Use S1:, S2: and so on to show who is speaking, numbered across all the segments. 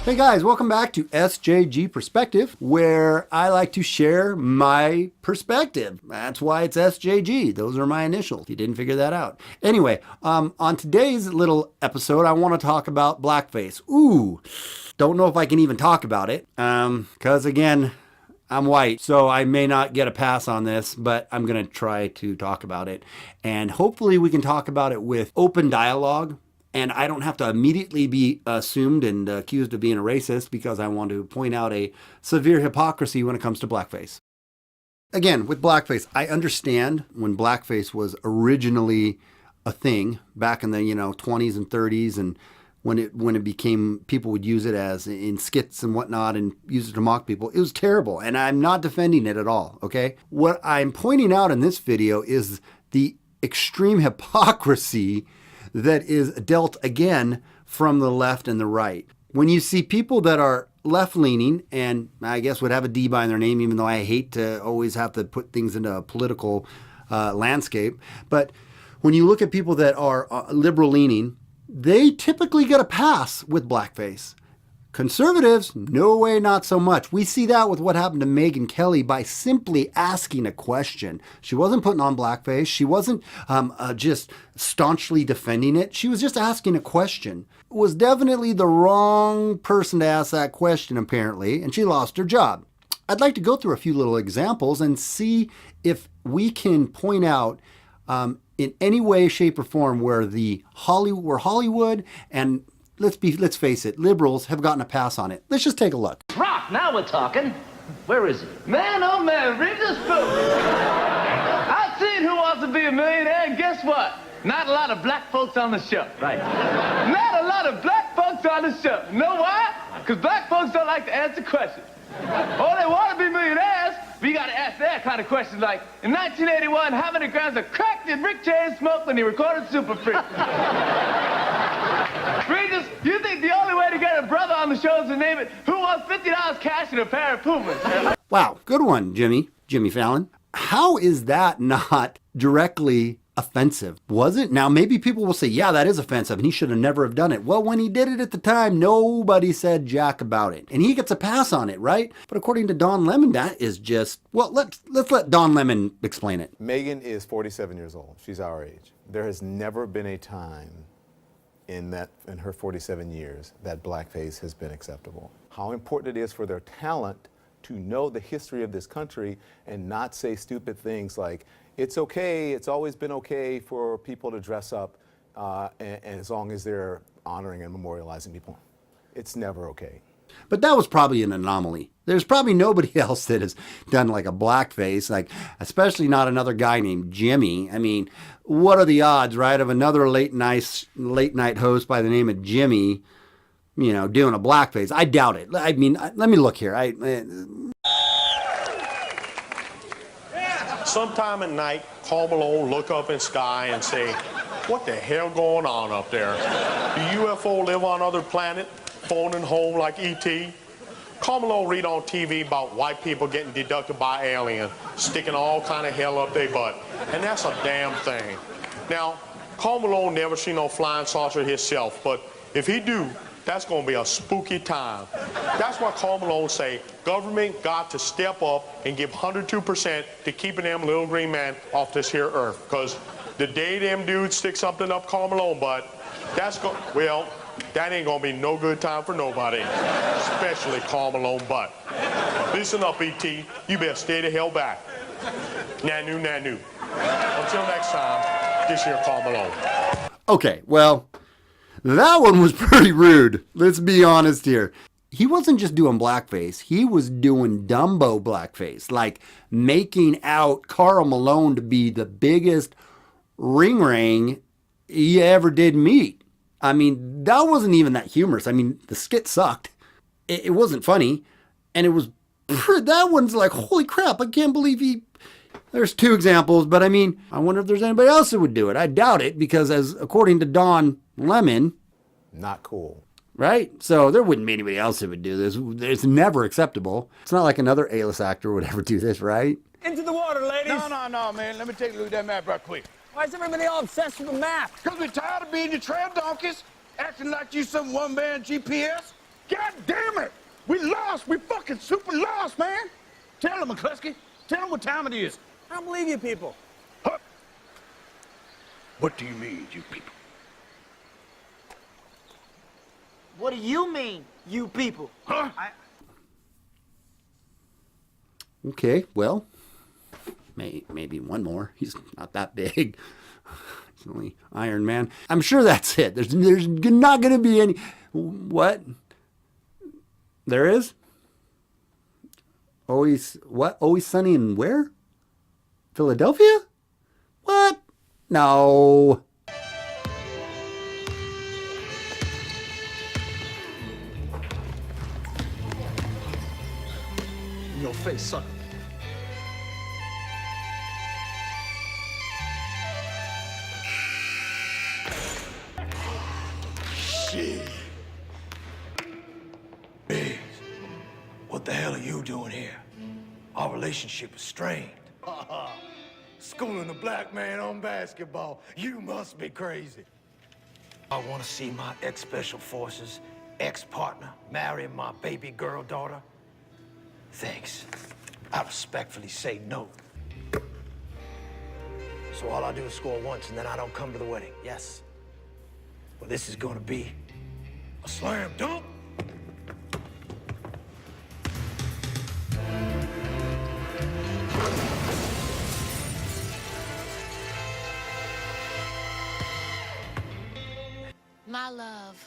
S1: Hey guys, welcome back to SJG Perspective, where I like to share my perspective. That's why it's SJG. Those are my initials, if you didn't figure that out. Anyway, on today's little episode, I want to talk about blackface. Ooh, don't know if I can even talk about it, because again, I'm white, so I may not get a pass on this, but I'm going to try to talk about it. And hopefully we can talk about it with open dialogue. And I don't have to immediately be assumed and accused of being a racist because I want to point out a severe hypocrisy when it comes to blackface. Again, with blackface, I understand when blackface was originally a thing back in the 20s and 30s, and when it became, people would use it as in skits and whatnot and use it to mock people. It was terrible, and I'm not defending it at all, okay? What I'm pointing out in this video is the extreme hypocrisy that is dealt again from the left and the right. When you see people that are left-leaning, and I guess would have a D by their name, even though I hate to always have to put things into a political landscape, but when you look at people that are liberal-leaning, they typically get a pass with blackface. Conservatives, no way, not so much. We see that with what happened to Megyn Kelly by simply asking a question. She wasn't putting on blackface. She wasn't just staunchly defending it. She was just asking a question. It was definitely the wrong person to ask that question, apparently, and she lost her job. I'd like to go through a few little examples and see if we can point out in any way, shape, or form where Hollywood and let's face it, liberals have gotten a pass on it. Let's just take a look.
S2: Rock, now we're talking. Where is he? Man, oh man, read this book. I've seen Who Wants to Be a Millionaire, and guess what? Not a lot of black folks on the show. Right. Not a lot of black folks on the show. You know why? Because black folks don't like to answer questions. Oh, they want to be millionaires, but you got to ask that kind of question like, in 1981, how many grams of crack did Rick James smoke when he recorded Super Freak? Regis, you think the only way to get a brother on the show is to name it Who Wants $50 cash and a pair of Pumas?
S1: Wow, good one, Jimmy Fallon. How is that not directly offensive? Was it? Now, maybe people will say, yeah, that is offensive, and he should have never have done it. Well, when he did it at the time, nobody said jack about it. And he gets a pass on it, right? But according to Don Lemon, that is just, well, let's let Don Lemon explain it.
S3: Megan is 47 years old. She's our age. There has never been a time in her 47 years that blackface has been acceptable. How important it is for their talent to know the history of this country and not say stupid things like, it's okay, it's always been okay for people to dress up and as long as they're honoring and memorializing people. It's never okay.
S1: But that was probably an anomaly. There's probably nobody else that has done like a blackface, like especially not another guy named Jimmy. I mean, what are the odds, right, of another late night host by the name of Jimmy, doing a blackface? I doubt it. I mean, let me look here.
S4: Sometime at night, call Malone, look up in sky and say, what the hell going on up there? Do UFO live on other planet, phoning home like E.T.? Call Malone read on TV about white people getting deducted by aliens, sticking all kind of hell up their butt. And that's a damn thing. Now, Call Malone never seen no flying saucer himself, but if he do, that's going to be a spooky time. That's why Call Malone say government got to step up and give 102% to keeping them little green man off this here earth. Because the day them dudes stick something up Call Malone butt, that ain't going to be no good time for nobody, especially Call Malone butt. Listen up, E.T. You better stay the hell back. Nanu, nanu. Until next time, this here Call Malone.
S1: Okay, well, that one was pretty rude. Let's be honest here. He wasn't just doing blackface. He was doing Dumbo blackface, like making out Karl Malone to be the biggest ring he ever did meet. I mean, that wasn't even that humorous. I mean, the skit sucked. It wasn't funny. And it was, that one's like, holy crap, I can't believe there's two examples, but I mean, I wonder if there's anybody else that would do it. I doubt it, because according to Don Lemon,
S3: not cool.
S1: Right? So there wouldn't be anybody else that would do this. It's never acceptable. It's not like another A-list actor would ever do this, right?
S5: Into the water, ladies.
S6: No, man. Let me take a look at that map right quick.
S5: Why is everybody all obsessed with the map?
S6: Because we're tired of being your trail donkeys, acting like you some one-man GPS. God damn it! We lost. We fucking super lost, man. Tell them, McCluskey. Tell them what time it is.
S5: I don't believe you people.
S6: Huh? What do you mean, you people?
S7: What do you mean, you people?
S6: Huh?
S1: Okay, well, maybe one more. He's not that big. He's only Iron Man. I'm sure that's it. There's not going to be any... What? There is? Always... What? Always Sunny in where? Philadelphia? What? No.
S8: In your face, son.
S6: Shit. Biggs, what the hell are you doing here? Our relationship is strained. Schooling a black man on basketball. You must be crazy. I want to see my ex-special forces ex-partner marry my baby girl daughter. Thanks. I respectfully say no. So all I do is score once and then I don't come to the wedding, yes? Well, this is gonna be a slam dunk.
S9: My love,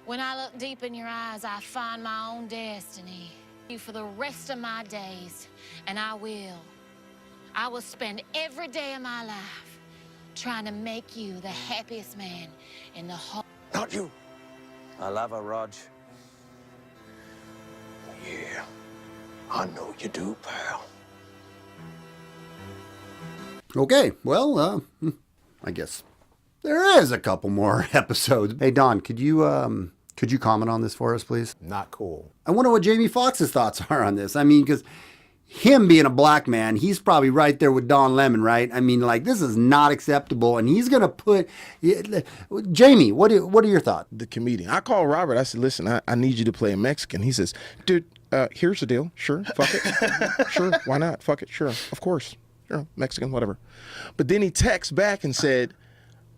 S9: when I look deep in your eyes, I find my own destiny. You for the rest of my days, and I will spend every day of my life trying to make you the happiest man in the whole...
S6: Not you.
S5: I love her, Rog.
S6: Yeah, I know you do, pal.
S1: Okay, well, I guess there is a couple more episodes. Hey, Don, could you comment on this for us, please?
S3: Not cool.
S1: I wonder what Jamie Foxx's thoughts are on this. I mean, because him being a black man, he's probably right there with Don Lemon, right? I mean, like, this is not acceptable, and he's going to put... Jamie, what are your thoughts?
S10: The comedian. I called Robert. I said, listen, I need you to play a Mexican. He says, dude, here's the deal. Sure, fuck it. Sure, why not? Fuck it, sure, of course. Sure, Mexican, whatever. But then he texts back and said,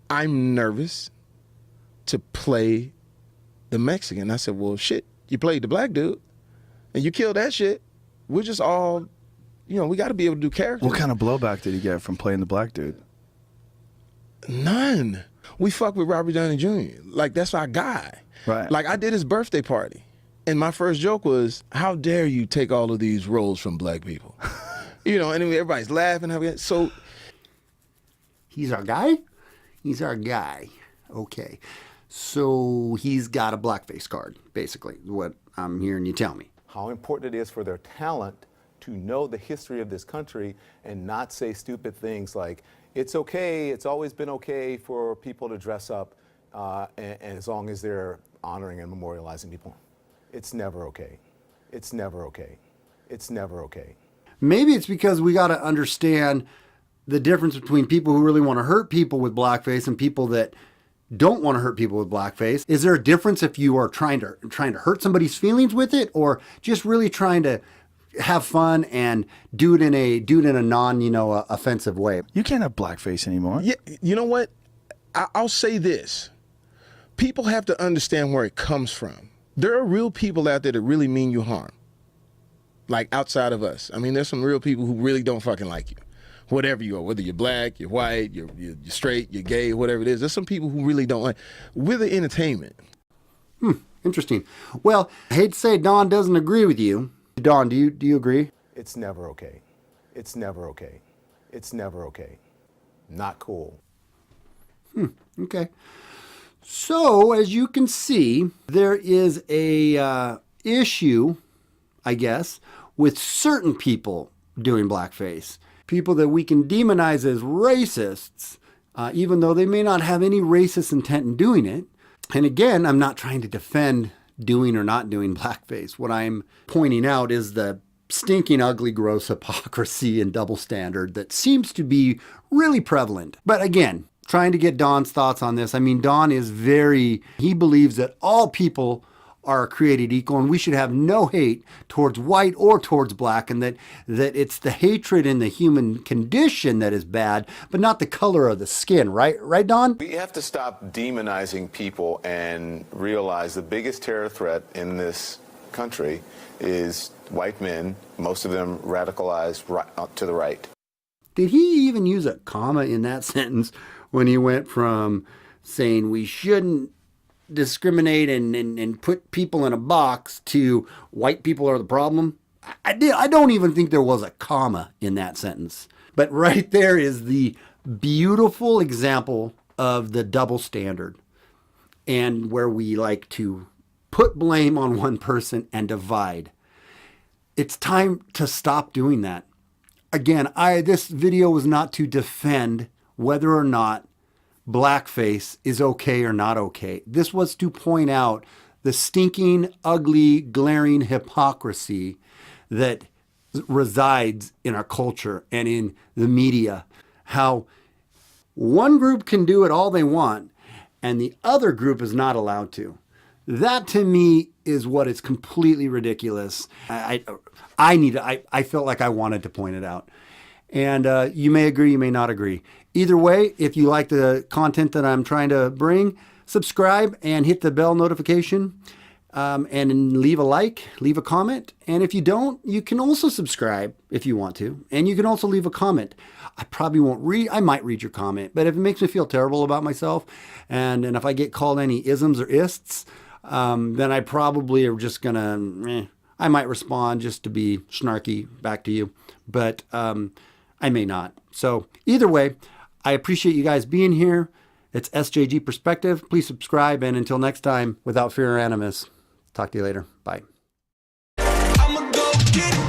S10: I'm nervous to play the Mexican. I said, well, shit, you played the black dude, and you killed that shit. We're just all, we got to be able to do characters.
S11: What kind of blowback did he get from playing the black dude?
S10: None. We fuck with Robert Downey Jr. Like, that's our guy.
S11: Right.
S10: Like, I did his birthday party, and my first joke was, how dare you take all of these roles from black people? And everybody's laughing. So,
S1: he's our guy? He's our guy. Okay. So he's got a blackface card, basically, what I'm hearing you tell me.
S3: How important it is for their talent to know the history of this country and not say stupid things like, it's okay, it's always been okay for people to dress up, and as long as they're honoring and memorializing people. It's never okay. It's never okay. It's never okay.
S1: Maybe it's because we got to understand the difference between people who really want to hurt people with blackface and people that don't want to hurt people with blackface. Is there a difference if you are trying to hurt somebody's feelings with it, or just really trying to have fun and do it in a non offensive way?
S11: You can't have blackface anymore.
S10: yeah, you know what? I'll say this. People have to understand where it comes from. There are real people out there that really mean you harm. Like, outside of us. I mean, there's some real people who really don't fucking like you. Whatever you are, whether you're black, you're white, you're straight, you're gay, whatever it is. There's some people who really don't like. We're the entertainment.
S1: Interesting. Well, I hate to say Don doesn't agree with you. Don, do you agree?
S3: It's never okay. It's never okay. It's never okay. Not cool.
S1: Okay. So, as you can see, there is a issue, I guess, with certain people doing blackface. People that we can demonize as racists, even though they may not have any racist intent in doing it. And again, I'm not trying to defend doing or not doing blackface. What I'm pointing out is the stinking, ugly, gross hypocrisy and double standard that seems to be really prevalent. But again, trying to get Don's thoughts on this. I mean, Don is he believes that all people are created equal and we should have no hate towards white or towards black, and that it's the hatred in the human condition that is bad, but not the color of the skin, right? Right, Don?
S3: We have to stop demonizing people and realize the biggest terror threat in this country is white men, most of them radicalized to the right.
S1: Did he even use a comma in that sentence when he went from saying we shouldn't discriminate and put people in a box to white people are the problem? I don't even think there was a comma in that sentence. But right there is the beautiful example of the double standard, and where we like to put blame on one person and divide. It's time to stop doing that. Again, this video was not to defend whether or not blackface is okay or not okay. This was to point out the stinking, ugly, glaring hypocrisy that resides in our culture and in the media. How one group can do it all they want and the other group is not allowed to. That to me is what is completely ridiculous. I felt like I wanted to point it out. And you may agree, you may not agree. Either way, if you like the content that I'm trying to bring, subscribe and hit the bell notification, and leave a like, leave a comment. And if you don't, you can also subscribe if you want to. And you can also leave a comment. I probably won't read, I might read your comment, but if it makes me feel terrible about myself, and if I get called any isms or ists, then I probably are just gonna, I might respond just to be snarky back to you, but I may not. So either way, I appreciate you guys being here. It's SJG Perspective. Please subscribe, and until next time, without fear or animus, talk to you later. Bye.
S6: I'ma go get